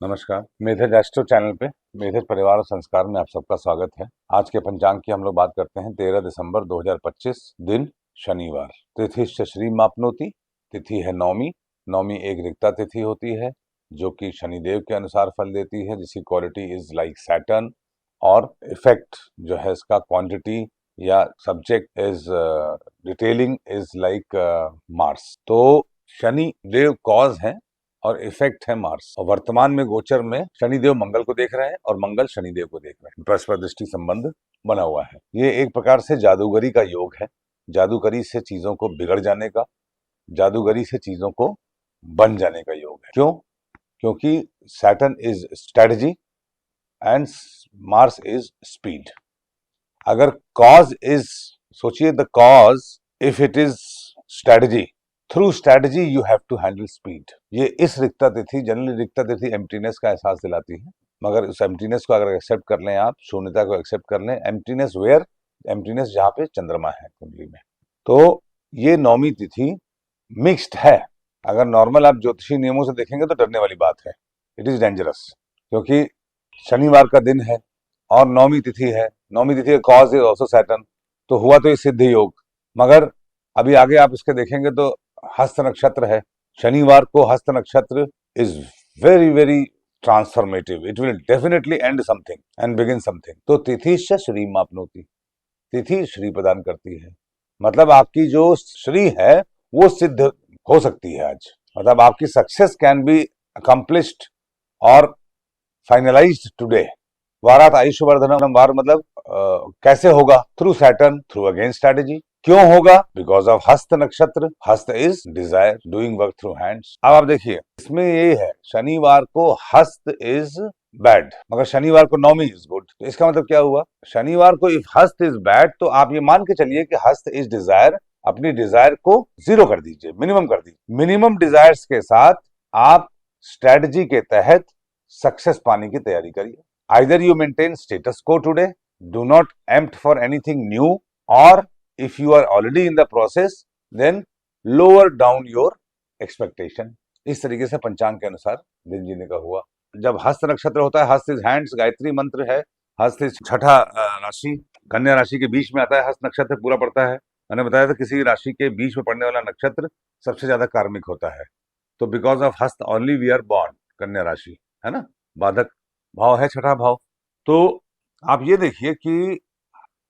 नमस्कार, मेधेज astro channel पे मेधेज परिवार और संस्कार में आप सबका स्वागत है। आज के पंचांग की हम लोग बात करते हैं 13 दिसंबर 2025 दिन शनिवार। तिथि श्री मापनोती, तिथि है नौमी। नौमी एक रिक्ता तिथि होती है जो कि शनिदेव के अनुसार फल देती है, जिसकी क्वालिटी इज लाइक सैटर्न और इफेक्ट जो है इसका क्वांटिटी या subject is detailing is like Mars. तो शनि देव कॉज है और इफेक्ट है मार्स। और वर्तमान में गोचर में शनिदेव मंगल को देख रहे हैं और मंगल शनिदेव को देख रहे हैं। परस्पर दृष्टि संबंध बना हुआ है। ये एक प्रकार से जादूगरी का योग है। जादूगरी से चीजों को बिगड़ जाने का, जादूगरी से चीजों को बन जाने का योग है। क्यों? क्योंकि Saturn is strategy and Mars is speed. अगर कॉज इज, सोचिए the cause if it is strategy, through strategy you have to handle speed. ये इस रिक्ता तिथि, जनरली रिक्ता तिथि एम्प्टीनेस का एहसास दिलाती है, मगर उस एम्प्टीनेस को अगर एक्सेप्ट कर लें आप, शून्यता को एक्सेप्ट कर लें, एम्प्टीनेस वेयर, एम्प्टीनेस जहां पे चंद्रमा है कुंडली में। तो ये नौमी तिथि मिक्स्ड है। अगर नॉर्मल आप ज्योतिषी नियमों से देखेंगे तो डरने वाली बात है, इट इज डेंजरस, क्योंकि शनिवार का दिन है और नौमी तिथि है। नौमी तिथि का कॉज इज ऑल्सो सैटर्न, तो हुआ तो ये सिद्ध योग। मगर अभी आगे आप इसके देखेंगे तो हस्त नक्षत्र है। शनिवार को हस्त नक्षत्र is very very transformative. It will definitely and something and begin something. तो तिथि श्री मापनोती, तिथि श्री प्रदान करती है। मतलब आपकी जो श्री है वो सिद्ध हो सकती है आज। मतलब आपकी सक्सेस कैन बी अकम्प्लिश्ड और फाइनलाइज्ड टुडे। वारात आयुष्यवर्धनम वार, मतलब कैसे होगा? Through Saturn, through again strategy. क्यों होगा? बिकॉज ऑफ हस्त नक्षत्र। हस्त is desire, doing work through hands. अब आप देखिए इसमें ये है, शनिवार को हस्त इज बैड मगर शनिवार को नौमी इज गुड। तो इसका मतलब क्या हुआ? शनिवार को इफ हस्त इज बैड तो आप ये मान के चलिए कि हस्त इज डिजायर, अपनी डिजायर को जीरो कर दीजिए, मिनिमम कर दीजिए। मिनिमम डिजायर्स के साथ आप स्ट्रेटजी के तहत सक्सेस पाने की तैयारी करिए। Either you maintain status quo today, do not attempt for anything new, or if you are already in the process, then lower down your expectation. इस तरीके से पंचांग के अनुसार दिन जीने का हुआ। जब हस्त नक्षत्र होता है, हस्त इज हैंड्स, गायत्री मंत्र है। हस्त इज छठा राशि, कन्या राशि के बीच में आता है। हस्त नक्षत्र पूरा पड़ता है। मैंने बताया था किसी राशि के बीच में पड़ने वाला नक्षत्र सबसे ज्यादा कार्मिक होता है। तो बिकॉज ऑफ हस्त ओनली वी आर बॉर्न, कन्या राशि है ना, बाधक भाव है छठा भाव। तो आप ये देखिए कि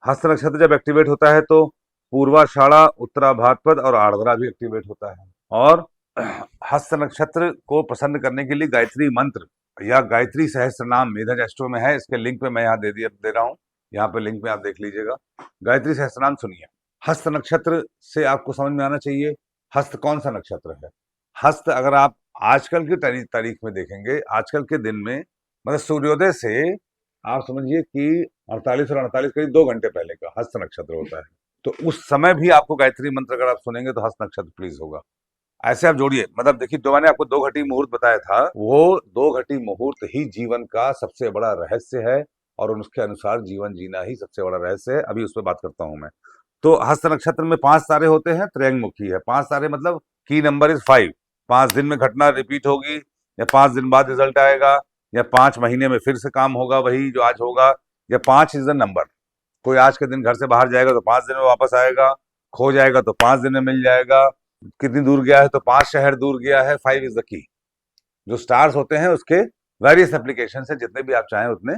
हस्त नक्षत्र जब एक्टिवेट होता है तो पूर्वाषाढ़ा, उत्तरा भाद्रपद और आर्द्रा भी एक्टिवेट होता है। और हस्त नक्षत्र को प्रसन्न करने के लिए गायत्री मंत्र या गायत्री सहस्त्र नाम मेधेज एस्ट्रो में है। इसके लिंक पे मैं यहाँ दे रहा हूँ, यहाँ पे लिंक में आप देख लीजिएगा। गायत्री सहस्त्र नाम सुनिए। हस्त नक्षत्र से आपको समझ में आना चाहिए हस्त कौन सा नक्षत्र है। हस्त अगर आप आजकल की तारीख में देखेंगे, आजकल के दिन में, मतलब सूर्योदय से आप समझिए कि 48 और 48 करीब 2 घंटे पहले का हस्त नक्षत्र होता है। तो उस समय भी आपको गायत्री मंत्र अगर आप सुनेंगे तो हस्त नक्षत्र प्लीज होगा। ऐसे आप जोड़िए, मतलब देखिए जो मैंने आपको 2 घटी मुहूर्त बताया था, वो 2 घटी मुहूर्त ही जीवन का सबसे बड़ा रहस्य है और उसके अनुसार जीवन जीना ही सबसे बड़ा रहस्य है। अभी उस पर बात करता हूं मैं। तो हस्त नक्षत्र में 5 तारे होते हैं, त्रयंगमुखी है। 5 तारे मतलब की नंबर इज 5। 5 दिन में घटना रिपीट होगी, या 5 दिन बाद रिजल्ट आएगा, या 5 महीने में फिर से काम होगा वही जो आज होगा, या 5 इज द नंबर। कोई आज के दिन घर से बाहर जाएगा तो 5 दिन में वापस आएगा, खो जाएगा तो 5 दिन में मिल जाएगा, कितनी दूर गया है तो 5 शहर दूर गया है। 5 इज द की। जो स्टार्स होते हैं उसके वेरियस एप्लीकेशन से जितने भी आप चाहें उतने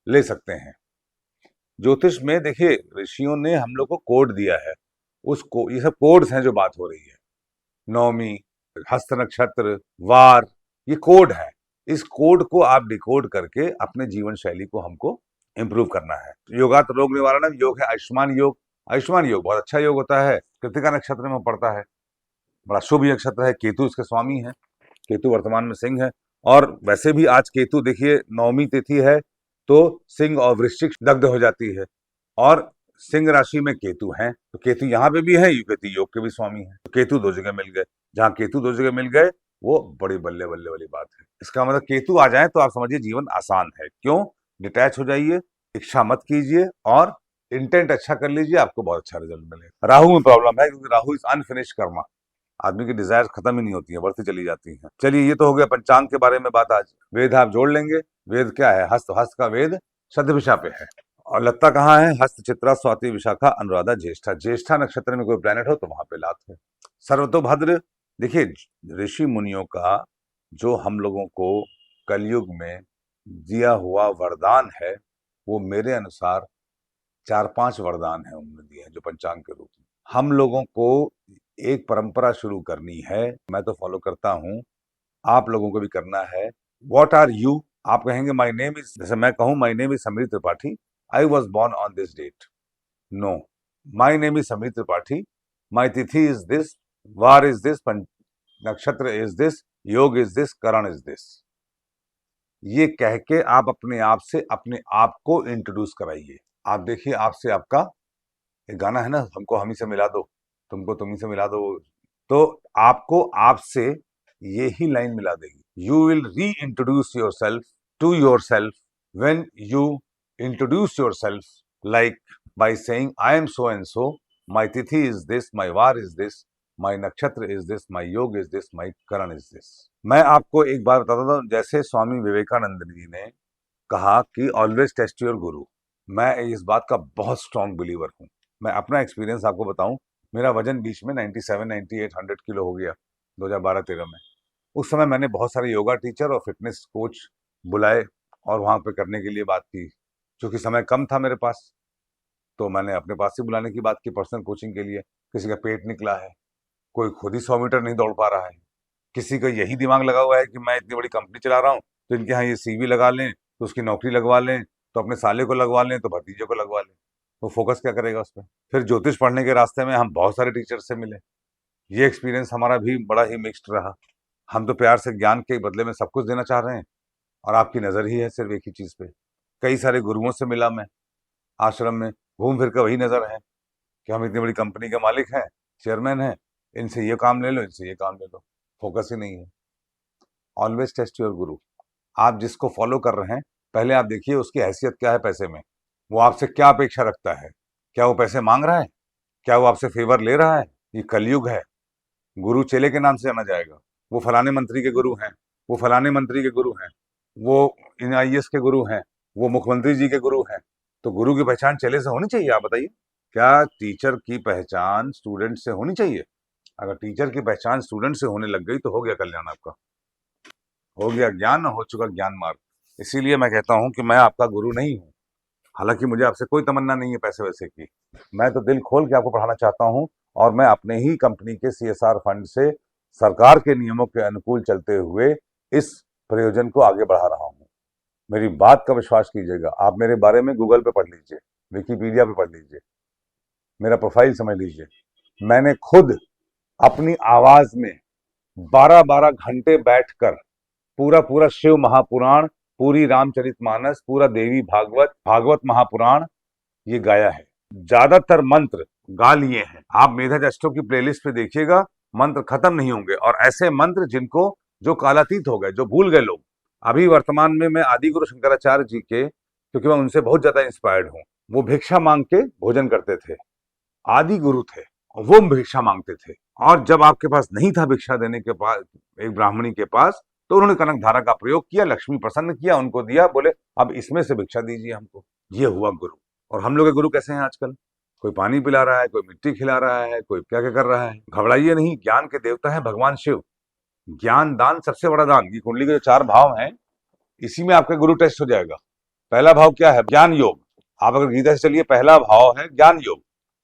ले सकते हैं। ज्योतिष में देखिए ऋषियों ने हम लोग को कोड दिया है, उसको, ये सब कोड्स हैं जो बात हो रही है। नौमी, हस्त नक्षत्र, वार, ये कोड है। इस कोड को आप डिकोड करके अपने जीवन शैली को हमको इंप्रूव करना है। योगात रोग निवारण योग है आयुष्मान योग। आयुष्मान योग बहुत अच्छा योग होता है, कृतिका नक्षत्र में पड़ता है, बड़ा शुभ नक्षत्र है। केतु इसके स्वामी है, केतु वर्तमान में सिंह है। और वैसे भी आज केतु देखिए नौमी तिथि है तो सिंह और वृश्चिक दग्ध हो जाती है, और सिंह राशि में केतु हैं, तो केतु यहाँ पे भी है, केतु योग के भी स्वामी है। तो केतु 2 जगह मिल गए। जहाँ केतु 2 जगह मिल गए वो बड़ी बल्ले बल्ले वाली बात है। इसका मतलब केतु आ जाए तो आप समझिए जीवन आसान है। क्यों? डिटैच हो जाइए, इच्छा मत कीजिए और इंटेंट अच्छा कर लीजिए, आपको बहुत अच्छा रिजल्ट मिलेगा। राहु में प्रॉब्लम है क्योंकि राहु इज अनफिनिश्ड कर्मा। आदमी की डिजायर खत्म ही नहीं होती है, बढ़ती चली जाती है। चलिए, ये तो हो गया पंचांग के बारे में बात। आज वेद आप जोड़ लेंगे। वेद क्या है? हस्त, हस्त का वेद शतभिषा पे है। और लत्ता कहाँ है? हस्त, चित्रा, स्वाति, विशाखा, अनुराधा, ज्येष्ठा। ज्येष्ठा नक्षत्र में कोई प्लेनेट हो तो वहां पे लात है। सर्वतोभद्र। देखिए, ऋषि मुनियों का जो हम लोगों को कलयुग में दिया हुआ वरदान है, वो मेरे अनुसार 4-5 वरदान है उन्होंने दिए हैं, जो पंचांग के रूप में। हम लोगों को एक परंपरा शुरू करनी है, मैं तो फॉलो करता हूं, आप लोगों को भी करना है। What are you? आप कहेंगे माय नेम इज, जैसे मैं कहूं my name is Sameer Tripathi, I was born on this date. No, my name is Sameer Tripathi, my तिथि इज दिस, वार इज दिस, नक्षत्र इज दिस, योग इज दिस, करण इज दिस। ये कह के आप अपने आप से अपने आप को इंट्रोड्यूस कराइए। आप देखिए, आपसे आपका एक गाना है ना, हमको हम ही से मिला दो, तुमको तुम ही से मिला दो, तो आपको आपसे ये ही लाइन मिला देगी। You will reintroduce yourself to yourself when you introduce yourself like by saying I am so and so, my तिथि इज दिस, माई वार इज दिस, माई नक्षत्र इज दिस, माई योग is this, my करण is this. मैं आपको एक बार बताता हूँ, जैसे स्वामी विवेकानंद जी ने कहा कि ऑलवेज टेस्ट योर गुरु, मैं इस बात का बहुत स्ट्रॉन्ग बिलीवर हूँ। मैं अपना एक्सपीरियंस आपको बताऊं, मेरा वजन बीच में 97, 98, 100 किलो हो गया 2012-13 में। उस समय मैंने बहुत सारे योगा टीचर और फिटनेस कोच बुलाए और वहां पे करने के लिए बात की। क्योंकि समय कम था मेरे पास, तो मैंने अपने पास से बुलाने की बात की पर्सनल कोचिंग के लिए। किसी का पेट निकला है, कोई खुद ही 100 मीटर नहीं दौड़ पा रहा है, किसी का यही दिमाग लगा हुआ है कि मैं इतनी बड़ी कंपनी चला रहा हूँ, तो इनके यहाँ ये सीवी लगा लें, तो उसकी नौकरी लगवा लें, तो अपने साले को लगवा लें, तो भतीजे को लगवा लें। तो फोकस क्या करेगा उस पर? फिर ज्योतिष पढ़ने के रास्ते में हम बहुत सारे टीचर से मिले। ये एक्सपीरियंस हमारा भी बड़ा ही मिक्स्ड रहा। हम तो प्यार से ज्ञान के बदले में सब कुछ देना चाह रहे हैं, और आपकी नज़र ही है सिर्फ एक ही चीज़ पे। कई सारे गुरुओं से मिला मैं आश्रम में, घूम फिर कर वही नज़र है कि हम इतनी बड़ी कंपनी के मालिक हैं, चेयरमैन हैं, इनसे ये काम ले लो, इनसे ये काम ले लो, फोकस ही नहीं है। ऑलवेज टेस्ट योर गुरु। आप जिसको फॉलो कर रहे हैं, पहले आप देखिए उसकी हैसियत क्या है पैसे में, वो आपसे क्या अपेक्षा रखता है, क्या वो पैसे मांग रहा है, क्या वो आपसे फेवर ले रहा है। ये कलयुग है, गुरु चेले के नाम से जाना जाएगा। वो फलाने मंत्री के गुरु हैं, वो फलाने मंत्री के गुरु हैं, वो इन आईएएस के गुरु हैं, वो मुख्यमंत्री जी के गुरु हैं। तो गुरु की पहचान चेले से होनी चाहिए। आप बताइए, क्या टीचर की पहचान स्टूडेंट से होनी चाहिए? अगर टीचर की पहचान स्टूडेंट से होने लग गई तो हो गया कल्याण आपका, हो गया ज्ञान, हो चुका ज्ञान मार्ग। इसीलिए मैं कहता हूं कि मैं आपका गुरु नहीं हूं, हालांकि मुझे आपसे कोई तमन्ना नहीं है पैसे वैसे की। मैं तो दिल खोल के आपको पढ़ाना चाहता हूं, और मैं अपने ही कंपनी के सीएसआर फंड से सरकार के नियमों के अनुकूल चलते हुए इस प्रयोजन को आगे बढ़ा रहा हूं। मेरी बात का विश्वास कीजिएगा, आप मेरे बारे में गूगल पे पढ़ लीजिए, विकिपीडिया पे पढ़ लीजिए, मेरा प्रोफाइल समझ लीजिए। मैंने खुद अपनी आवाज में 12-12 घंटे बैठकर पूरा पूरा शिव महापुराण, पूरी रामचरितमानस, पूरा देवी भागवत, भागवत महापुराण ये गाया है। ज्यादातर मंत्र गा लिए हैं। आप मेधा जस्टो की प्लेलिस्ट पे देखिएगा, मंत्र खत्म नहीं होंगे। और ऐसे मंत्र जिनको जो कालातीत हो गए, जो भूल गए लोग। अभी वर्तमान में मैं आदि गुरु शंकराचार्य जी के, क्योंकि मैं उनसे बहुत ज्यादा इंस्पायर्ड हूँ, वो भिक्षा मांग के भोजन करते थे, आदि गुरु थे, वो भिक्षा मांगते थे। और जब आपके पास नहीं था भिक्षा देने के पास, एक ब्राह्मणी के पास, तो उन्होंने कनक धारा का प्रयोग किया, लक्ष्मी प्रसन्न किया, उनको दिया, बोले अब इसमें से भिक्षा दीजिए हमको। ये हुआ गुरु। और हम लोग के गुरु कैसे हैं आजकल? कोई पानी पिला रहा है, कोई मिट्टी खिला रहा है, कोई क्या क्या कर रहा है। घबराइए नहीं, ज्ञान के देवता है भगवान शिव। ज्ञान दान सबसे बड़ा दान। ये कुंडली के जो 4 भाव हैं, इसी में आपका गुरु टेस्ट हो जाएगा। पहला भाव क्या है? ज्ञान योग। आप अगर गीता से चलिए, पहला भाव है ज्ञान योग,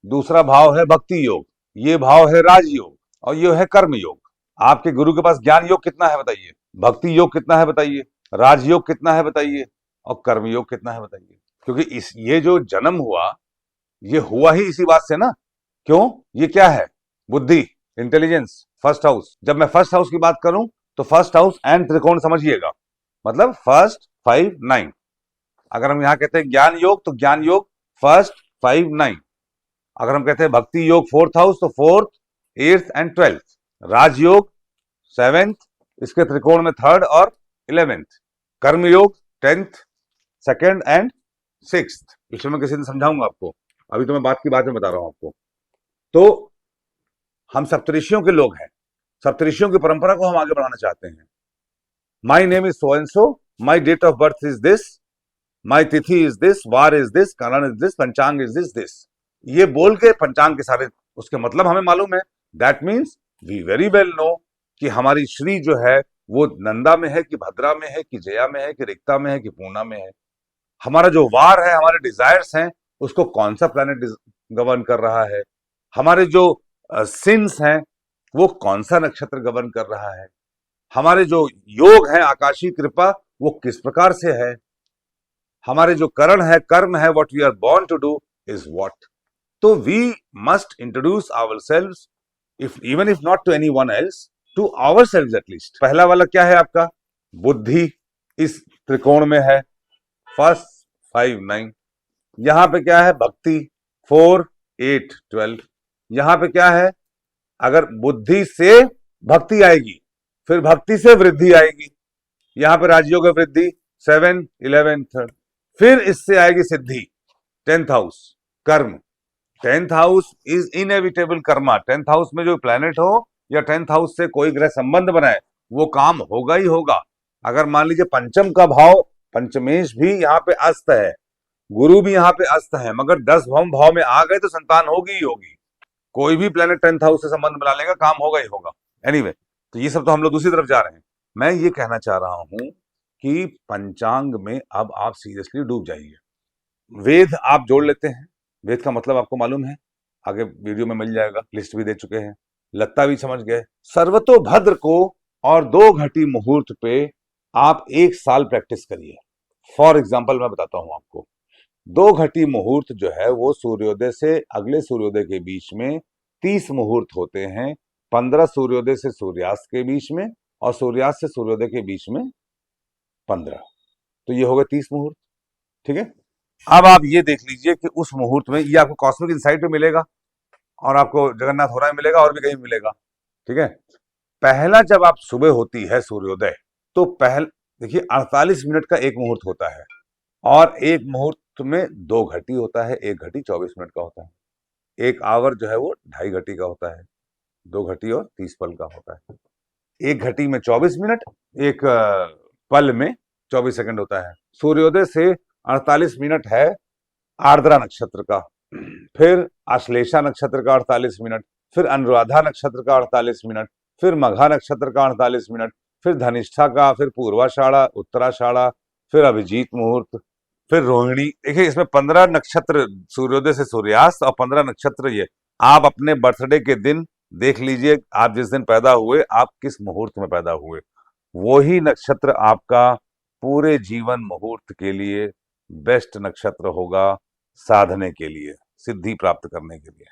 दूसरा भाव है भक्ति योग, ये भाव है राजयोग, और ये है कर्म योग। आपके गुरु के पास ज्ञान योग कितना है बताइए, भक्ति योग कितना है बताइए, राजयोग कितना है बताइए, और कर्म योग कितना है बताइए। क्योंकि ये जो जन्म हुआ, ये हुआ ही इसी बात से ना। क्यों? ये क्या है? बुद्धि, इंटेलिजेंस, फर्स्ट हाउस। जब मैं फर्स्ट हाउस की बात करूं तो फर्स्ट हाउस एंड त्रिकोण समझिएगा, मतलब फर्स्ट 5 9। अगर हम यहां कहते हैं ज्ञान योग, तो ज्ञान योग फर्स्ट 5 9। अगर हम कहते हैं भक्ति योग 4th हाउस, तो 4th 8th and 12th। Rajyoga 7th, इसके त्रिकोण में 3rd और 11th। कर्म योग 10th, 2nd एंड 6th। इसमें मैं किसी दिन समझाऊंगा आपको, अभी तो मैं बात की बात में बता रहा हूं आपको। तो हम सप्तऋषियों के लोग हैं, सप्तऋषियों की परंपरा को हम आगे बढ़ाना चाहते हैं। My name is so and so, my date of birth is this, my तिथि इज दिस, वार इज दिस, कालन इज दिस, पंचांग इज दिस। ये बोल के पंचांग के सारे उसके मतलब हमें मालूम है। That means we very well know कि हमारी श्री जो है वो नंदा में है कि भद्रा में है कि जया में है कि रिक्ता में है कि पूर्णा में है। हमारा जो वार है, हमारे डिजायर्स हैं, उसको कौन सा प्लैनेट गवर्न कर रहा है। हमारे जो सिंस हैं वो कौन सा नक्षत्र गवर्न कर रहा है। हमारे जो योग है, आकाशीय कृपा, वो किस प्रकार से है। हमारे जो करण है, कर्म है, what we are born to do is what. तो we must introduce ourselves, if even if not to anyone else, to ourselves at least. पहला वाला क्या है आपका? बुद्धि इस त्रिकोण में है, फर्स्ट 5 9। यहां पे क्या है? भक्ति 4 8 12। यहां पे क्या है? अगर बुद्धि से भक्ति आएगी, फिर भक्ति से वृद्धि आएगी। यहां पे राजयोग वृद्धि 7 11 3। फिर इससे आएगी सिद्धि 10th हाउस, कर्म। 10th house is inevitable Karma. 10th house में जो प्लैनेट हो या 10th हाउस से कोई ग्रह संबंध बनाए, वो काम होगा ही होगा। अगर मान लीजिए पंचम का भाव, पंचमेश भी यहाँ पे अस्त है, गुरु भी यहाँ पे अस्त है, मगर 10वें भाव में आ गए तो संतान होगी ही होगी। कोई भी प्लैनेट 10th हाउस से संबंध बना लेगा, काम होगा ही होगा। एनीवे, तो ये सब तो हम लोग दूसरी तरफ जा रहे हैं। मैं ये कहना चाह रहा हूं कि पंचांग में अब आप सीरियसली डूब जाइए। वेद आप जोड़ लेते हैं। वेद का मतलब आपको मालूम है, आगे वीडियो में मिल जाएगा, लिस्ट भी दे चुके हैं, लत्ता भी समझ गए। सर्वतोभद्र को और 2 घटी मुहूर्त पे आप 1 साल प्रैक्टिस करिए। फॉर एग्जाम्पल मैं बताता हूं आपको, 2 घटी मुहूर्त जो है वो सूर्योदय से अगले सूर्योदय के बीच में 30 मुहूर्त होते हैं। 15 सूर्योदय से सूर्यास्त के बीच में और सूर्यास्त से सूर्योदय के बीच में 15। तो ये हो गए 30 मुहूर्त। ठीक है, अब आप ये देख लीजिए कि उस मुहूर्त में, ये आपको कॉस्मिक इनसाइट पे मिलेगा और आपको जगन्नाथ हो रहा है मिलेगा और भी कहीं मिलेगा। ठीक है, पहला जब आप सुबह होती है सूर्योदय, तो पहले देखिए 48 मिनट का एक मुहूर्त होता है और एक मुहूर्त में 2 घटी होता है। 1 घटी 24 मिनट का होता है। 1 आवर जो है वो 2.5 घटी का होता है। 2 घटी और 30 पल का होता है। 1 घटी में 24 मिनट, एक पल में 24 सेकंड होता है। सूर्योदय से 48 मिनट है आर्द्रा नक्षत्र का, फिर आश्लेषा नक्षत्र का 48 मिनट, फिर अनुराधा नक्षत्र का 48 मिनट, फिर मघा नक्षत्र का 48 मिनट, फिर धनिष्ठा का, फिर पूर्वाषाढ़ा, उत्तराषाढ़ा, फिर अभिजीत मुहूर्त, फिर रोहिणी। देखिए इसमें 15 नक्षत्र सूर्योदय से सूर्यास्त और 15 नक्षत्र। ये आप अपने बर्थडे के दिन देख लीजिए, आप जिस दिन पैदा हुए, आप किस मुहूर्त में पैदा हुए, वही नक्षत्र आपका पूरे जीवन मुहूर्त के लिए बेस्ट नक्षत्र होगा, साधने के लिए, सिद्धि प्राप्त करने के लिए।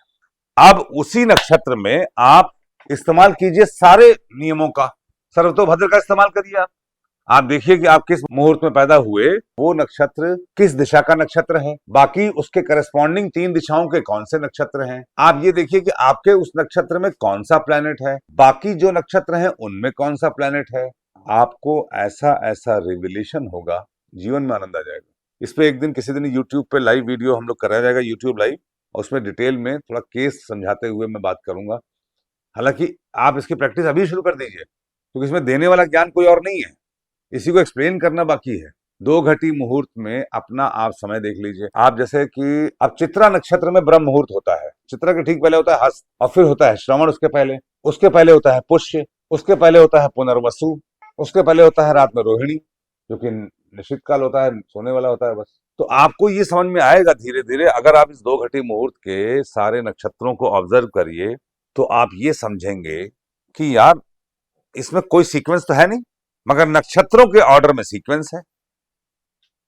अब उसी नक्षत्र में आप इस्तेमाल कीजिए सारे नियमों का। सर्वतोभद्र का इस्तेमाल करिए। आप देखिए कि आप किस मुहूर्त में पैदा हुए, वो नक्षत्र किस दिशा का नक्षत्र है, बाकी उसके करस्पॉन्डिंग 3 दिशाओं के कौन से नक्षत्र हैं। आप ये देखिए कि आपके उस नक्षत्र में कौन सा प्लैनेट है, बाकी जो नक्षत्र हैं उनमें कौन सा प्लैनेट है। आपको ऐसा ऐसा रिविलेशन होगा, जीवन में आनंद आ जाएगा। इस पे एक दिन किसी दिन यूट्यूब पे लाइव वीडियो हम लोग कराया जाएगा, यूट्यूब लाइव, और उसमें डिटेल में थोड़ा केस समझाते हुए मैं बात करूंगा। हालांकि आप इसकी प्रैक्टिस अभी शुरू कर दीजिए, क्योंकि इसमें देने वाला ज्ञान कोई और नहीं है, इसी को एक्सप्लेन करना बाकी है। 2 घटी मुहूर्त में अपना आप समय देख लीजिए। आप जैसे कि अब चित्रा नक्षत्र में ब्रह्म मुहूर्त होता है। चित्रा के ठीक पहले होता है हस्त, और फिर होता है श्रवण, उसके पहले होता है पुष्य, उसके पहले होता है पुनर्वसु, उसके पहले होता है रात में रोहिणी, जो कि निश्चित काल होता है, सोने वाला होता है बस। तो आपको ये समझ में आएगा धीरे धीरे, अगर आप इस 2 घटी मुहूर्त के सारे नक्षत्रों को ऑब्जर्व करिए तो आप ये समझेंगे कि यार इसमें कोई सीक्वेंस तो है नहीं, मगर नक्षत्रों के ऑर्डर में सीक्वेंस है।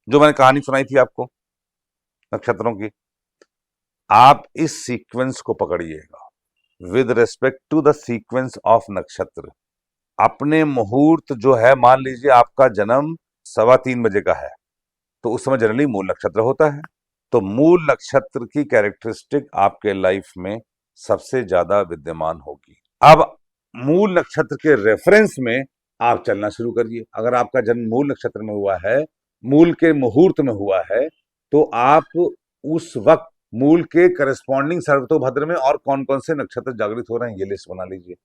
जो मैंने कहानी सुनाई थी आपको नक्षत्रों की, आप इस सीक्वेंस को पकड़िएगा with respect to the sequence of नक्षत्र। अपने मुहूर्त जो है, मान लीजिए आपका जन्म 3:15 बजे का है, तो उस समय जनरली मूल नक्षत्र होता है। तो मूल नक्षत्र की कैरेक्टरिस्टिक आपके लाइफ में सबसे ज्यादा विद्यमान होगी। अब मूल नक्षत्र के रेफरेंस में आप चलना शुरू करिए। अगर आपका जन्म मूल नक्षत्र में हुआ है, मूल के मुहूर्त में हुआ है, तो आप उस वक्त मूल के करस्पॉन्डिंग सर्वतोभद्र में और कौन कौन से नक्षत्र जागृत हो रहे हैं ये लिस्ट बना लीजिए।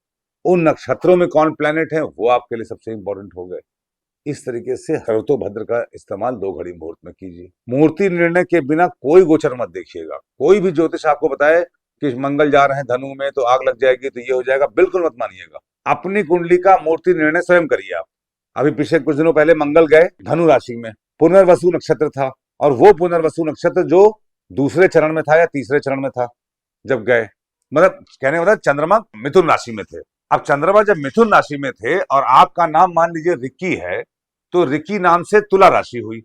उन नक्षत्रों में कौन प्लेनेट है वो आपके लिए सबसे इंपॉर्टेंट हो गए। इस तरीके से सर्वतोभद्र का इस्तेमाल 2 घड़ी मुहूर्त में कीजिए। मुहूर्ती निर्णय के बिना कोई गोचर मत देखिएगा। कोई भी ज्योतिष आपको बताए कि मंगल जा रहे हैं धनु में तो आग लग जाएगी तो ये हो जाएगा, बिल्कुल मत मानिएगा। अपनी कुंडली का मूर्ति निर्णय स्वयं करिए आप। अभी पिछले कुछ दिनों पहले मंगल गए धनु राशि में, पुनर्वसु नक्षत्र था, और वो पुनर्वसु नक्षत्र जो दूसरे चरण में था या तीसरे चरण में था जब गए, मतलब कहने का मतलब चंद्रमा मिथुन राशि में थे। अब चंद्रमा जब मिथुन राशि में थे और आपका नाम मान लीजिए रिक्की है, तो रिक्की नाम से तुला राशि हुई,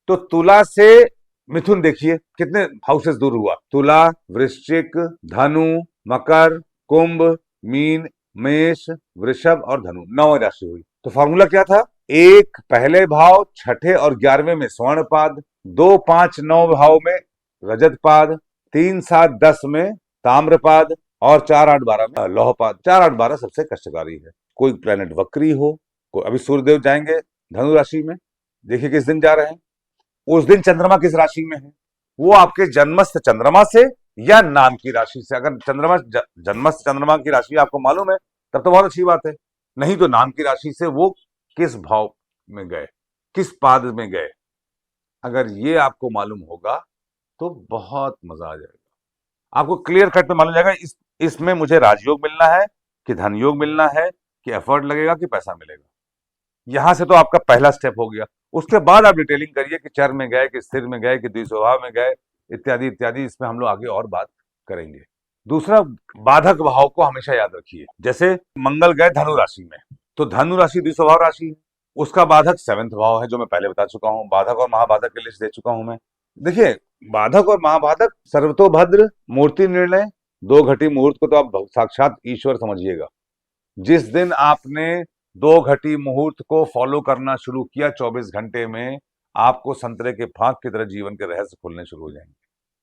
तो तुला से मिथुन देखिए कितने हाउसेस दूर हुआ। तुला, वृश्चिक, धनु, मकर, कुंभ, मीन, मेष, वृषभ और धनु, 9 राशि हुई। तो फॉर्मूला क्या था? 1 पहले भाव, छठे और 11वें में स्वर्ण पाद, 2, 5, 9 भाव में रजत पाद, 3, 7, 10 में ताम्रपाद और 4, 8, 12 में लौह पाद। 4, 8, 12 सबसे कष्टकारी है। कोई प्लेनेट वक्री हो, अभी सूर्यदेव जाएंगे धनु राशि में, देखिए किस दिन जा रहे हैं, उस दिन चंद्रमा किस राशि में है, वो आपके जन्मस्थ चंद्रमा से या नाम की राशि से। अगर जन्मस्थ चंद्रमा की राशि आपको मालूम है तब तो बहुत अच्छी बात है, नहीं तो नाम की राशि से वो किस भाव में गए, किस पाद में गए, अगर ये आपको मालूम होगा तो बहुत मजा आ जाएगा। आपको क्लियर कट में मालूम जाएगा इसमें मुझे राजयोग मिलना है कि धन योग मिलना है, कि एफर्ट लगेगा कि पैसा मिलेगा। यहां से तो आपका पहला स्टेप हो गया। उसके बाद आप डिटेलिंग करिए कि चर में गए, कि स्थिर में गए, कि द्विस्वभाव में गए, इत्यादि इत्यादि। इसमें हम लोग आगे और बात करेंगे। दूसरा, बाधक भाव को हमेशा याद रखिए। जैसे मंगल गए धनु राशि में, तो धनु राशि द्विस्वभाव राशि है, उसका बाधक 7th भाव है, जो मैं पहले बता चुका हूं। बाधक और महाबाधक की लिस्ट दे चुका हूं मैं। देखिए, बाधक और महाबाधक, सर्वतोभद्र, मूर्ति निर्णय, 2 घटी मुहूर्त को तो आप साक्षात ईश्वर समझिएगा। जिस दिन आपने 2 घटी मुहूर्त को फॉलो करना शुरू किया, 24 घंटे में आपको संतरे के फांक की तरह जीवन के रहस्य खुलने शुरू हो जाएंगे।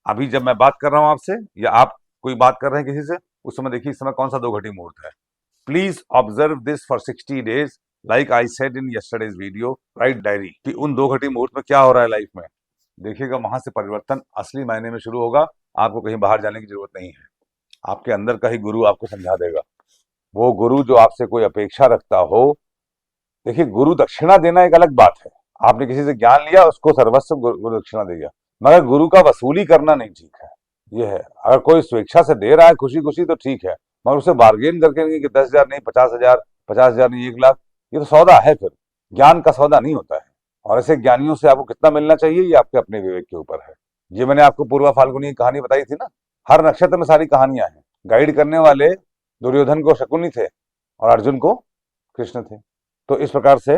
अभी जब मैं बात कर रहा हूं आपसे, या आप कोई बात कर रहे हैं किसी से, उस समय देखिए इस समय कौन सा 2 घटी मुहूर्त है। Please observe this for 60 days, like I said in yesterday's video, right diary, कि उन 2 घटी मुहूर्त में क्या हो रहा है लाइफ में। देखिएगा, वहां से परिवर्तन असली मायने में शुरू होगा। आपको कहीं बाहर जाने की जरूरत नहीं है, आपके अंदर का ही गुरु आपको समझा देगा। वो गुरु जो आपसे कोई अपेक्षा रखता हो, देखिए गुरु दक्षिणा देना एक अलग बात है। आपने किसी से ज्ञान लिया, उसको सर्वस्व गुरु दक्षिणा दे दिया, मगर गुरु का वसूली करना नहीं ठीक है। ये है, अगर कोई स्वेच्छा से दे रहा है खुशी खुशी तो ठीक है, मगर उसे बार्गेन करके नहीं कि 10,000 नहीं 50,000, 50,000 नहीं 1 लाख, ये तो सौदा है। फिर ज्ञान का सौदा नहीं होता है। और ऐसे ज्ञानियों से आपको कितना मिलना चाहिए, ये आपके अपने विवेक के ऊपर है। ये मैंने आपको पूर्वा फाल्गुनी की कहानी बताई थी ना, हर नक्षत्र में सारी कहानियां हैं। गाइड करने वाले दुर्योधन को शकुनी थे और अर्जुन को कृष्ण थे। तो इस प्रकार से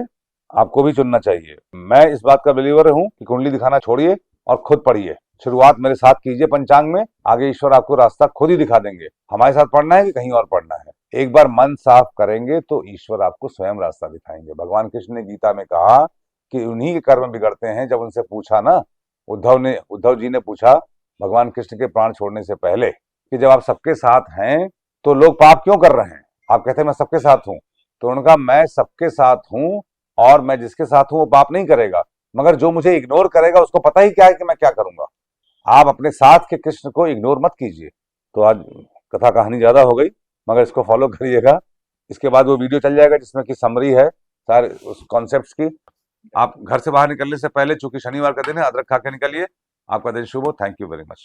आपको भी चुनना चाहिए। मैं इस बात का बिलीवर हूं कि कुंडली दिखाना छोड़िए और खुद पढ़िए। शुरुआत मेरे साथ कीजिए पंचांग में, आगे ईश्वर आपको रास्ता खुद ही दिखा देंगे। हमारे साथ पढ़ना है कि कहीं और पढ़ना है, एक बार मन साफ करेंगे तो ईश्वर आपको स्वयं रास्ता दिखाएंगे। भगवान कृष्ण ने गीता में कहा कि उन्हीं के कर्म बिगड़ते हैं। जब उनसे पूछा ना, उद्धव जी ने पूछा भगवान कृष्ण के प्राण छोड़ने से पहले कि जब आप सबके साथ हैं तो लोग पाप क्यों कर रहे हैं? आप कहते हैं मैं सबके साथ हूं। तो उनका, मैं सबके साथ हूं और मैं जिसके साथ हूं वो पाप नहीं करेगा, मगर जो मुझे इग्नोर करेगा उसको पता ही क्या है कि मैं क्या करूंगा। आप अपने साथ के कृष्ण को इग्नोर मत कीजिए। तो आज कथा कहानी ज्यादा हो गई, मगर इसको फॉलो करिएगा। इसके बाद वो वीडियो चल जाएगा जिसमें कि समरी है सारे उस कॉन्सेप्ट्स की। आप घर से बाहर निकलने से पहले, चूंकि शनिवार का दिन है, अदरक खा के निकलिए। आपका दिन शुभ हो। Thank you very much.